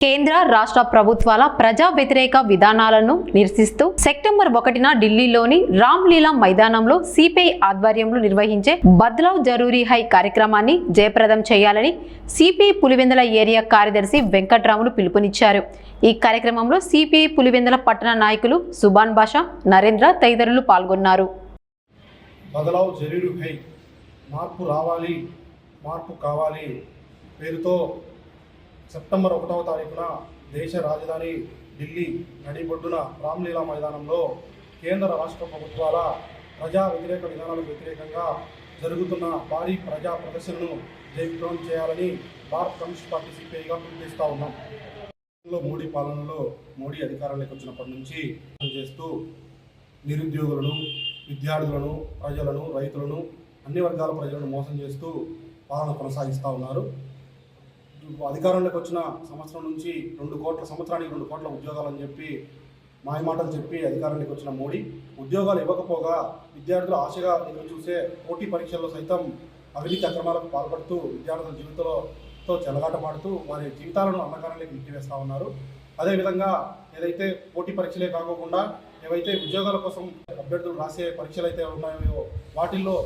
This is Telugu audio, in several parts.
కేంద్ర రాష్ట్ర ప్రభుత్వాల ప్రజా వ్యతిరేక విధానాలను నిరసిస్తూ సెప్టెంబర్ 1న ఢిల్లీలోని రామ్లీలా మైదానంలో సిపిఐ ఆధ్వర్యంలో నిర్వహించే బద్లావ్ జరూరీ హై కార్యక్రమాన్ని జయప్రదం చేయాలని సిపిఐ పులివెందుల ఏరియా కార్యదర్శి వెంకట్రాములు పిలుపునిచ్చారు. ఈ కార్యక్రమంలో సిపిఐ పులివెందుల పట్టణ నాయకులు సుబాన్ బాషా, నరేంద్ర తదితరులు పాల్గొన్నారు. బదలావ్ జరూరీ హై, మార్పు రావాలి, మార్పు కావాలి పేరుతో సెప్టెంబర్ 1వ తారీఖున దేశ రాజధాని ఢిల్లీ నడిబొడ్డున రామ్లీలా మైదానంలో కేంద్ర రాష్ట్ర ప్రభుత్వాల ప్రజా వ్యతిరేక విధానాలకు వ్యతిరేకంగా జరుగుతున్న భారీ ప్రజా ప్రదర్శనను జయప్రదం చేయాలని భారత కమ్యూనిస్ట్ పార్టీ సిపిఐగా పిలుపునిస్తూ ఉన్నాం. మోడీ పాలనలో మోడీ అధికారంలోకి వచ్చినప్పటి నుంచి చేస్తూ నిరుద్యోగులను, విద్యార్థులను, ప్రజలను, రైతులను, అన్ని వర్గాల ప్రజలను మోసం చేస్తూ పాలన కొనసాగిస్తూ ఉన్నారు. అధికారంలోకి వచ్చిన సంవత్సరం నుంచి సంవత్సరానికి 2 కోట్ల ఉద్యోగాలని చెప్పి మాయమాటలు చెప్పి అధికారంలోకి వచ్చిన మోడీ ఉద్యోగాలు ఇవ్వకపోగా విద్యార్థులు ఆశగా ఎదురు చూసే పోటీ పరీక్షల్లో సైతం అవినీతి అక్రమాలకు పాల్పడుతూ విద్యార్థుల జీవితంతో చెలగాటమాడుతూ వారి జీవితాలను అంధకారంలోకి నెట్టివేస్తూ ఉన్నారు. అదేవిధంగా ఏదైతే పోటీ పరీక్షలే కాకుండా ఏవైతే ఉద్యోగాల కోసం అభ్యర్థులు రాసే పరీక్షలు అయితే ఉన్నాయో వాటిల్లో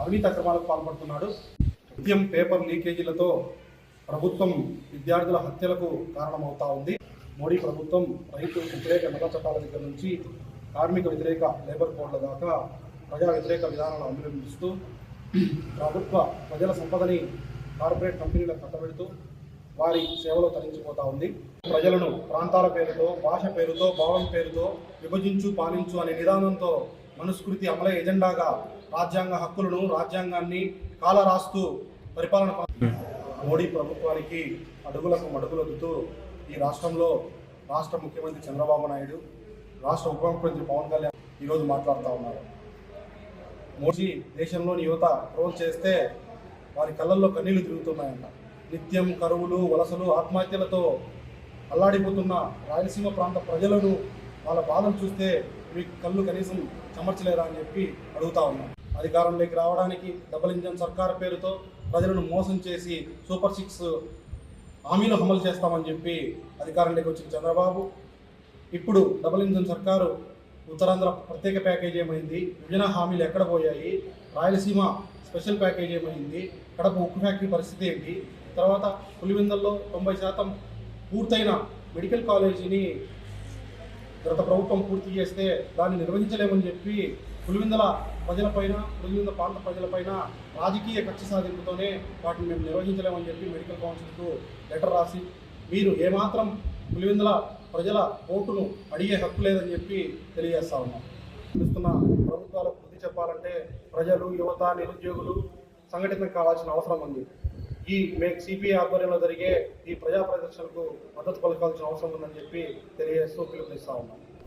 అవినీతి అక్రమాలకు పాల్పడుతున్నాడు. నిత్యం పేపర్ లీకేజీలతో ప్రభుత్వం విద్యార్థుల హత్యలకు కారణమవుతా ఉంది. మోడీ ప్రభుత్వం రైతు వ్యతిరేక నల్ల చట్టాల దగ్గర నుంచి కార్మిక వ్యతిరేక లేబర్ కోడ్ల దాకా ప్రజా వ్యతిరేక విధానాలను అవలంబిస్తూ ప్రజల సంపదని కార్పొరేట్ కంపెనీలకు కట్టబెడుతూ వారి సేవలో తరించిపోతూ ఉంది. ప్రజలను ప్రాంతాల పేరుతో, భాష పేరుతో, భావం పేరుతో విభజించు పాలించు అనే నిదానంతో మనుస్మృతి అమలే ఎజెండాగా రాజ్యాంగ హక్కులను, రాజ్యాంగాన్ని కాలరాస్తూ పరిపాలన మోడీ ప్రభుత్వానికి అడుగులకు మడుగులొద్దుతూ ఈ రాష్ట్రంలో రాష్ట్ర ముఖ్యమంత్రి చంద్రబాబు నాయుడు, రాష్ట్ర ఉప ముఖ్యమంత్రి పవన్ కళ్యాణ్ ఈరోజు మాట్లాడుతూ ఉన్నారు. మోడీ దేశంలోని యువత ట్రోల్ చేస్తే వారి కళ్ళల్లో కన్నీళ్లు తిరుగుతున్నాయంట. నిత్యం కరువులు, వలసలు, ఆత్మహత్యలతో అల్లాడిపోతున్న రాయలసీమ ప్రాంత ప్రజలను వాళ్ళ బాధలు చూస్తే మీకు కళ్ళు కనీసం చెమర్చలేరా అని చెప్పి అడుగుతా ఉన్నాం. అధికారంలోకి రావడానికి డబుల్ ఇంజన్ సర్కార్ పేరుతో ప్రజలను మోసం చేసి సూపర్ 6 హామీలు అమలు చేస్తామని చెప్పి అధికారంలోకి వచ్చిన చంద్రబాబు ఇప్పుడు డబుల్ ఇంజన్ సర్కారు ఉత్తరాంధ్ర ప్రత్యేక ప్యాకేజీ ఏమైంది, విభజన హామీలు ఎక్కడ పోయాయి, రాయలసీమ స్పెషల్ ప్యాకేజీ ఏమైంది, కడప ఉక్కు ఫ్యాక్టరీ పరిస్థితి ఏంటి, తర్వాత పులివెందుల్లో 90% పూర్తయిన మెడికల్ కాలేజీని గత ప్రభుత్వం పూర్తి చేస్తే దాన్ని నిర్వహించలేమని చెప్పి పులివెందుల ప్రజలపైన, పులివెందుల ప్రాంత ప్రజలపైన రాజకీయ కక్ష సాధింపుతోనే వాటిని మేము నిర్వహించలేమని చెప్పి మెడికల్ కౌన్సిల్కు లెటర్ రాసి మీరు ఏమాత్రం పులివెందుల ప్రజల ఓటును అడిగే హక్కు లేదని చెప్పి తెలియజేస్తా ఉన్నాం. చూస్తున్న ప్రభుత్వాలకు బుద్ధి చెప్పాలంటే ప్రజలు, యువత, నిరుద్యోగులు సంఘటితం కావాల్సిన అవసరం ఉంది. ఈ సిపిఐ ఆధ్వర్యంలో జరిగే ఈ ప్రజా ప్రదర్శనకు మద్దతు పలకాల్సిన అవసరం ఉందని చెప్పి తెలియజేస్తూ పిలుపునిస్తా ఉన్నాం.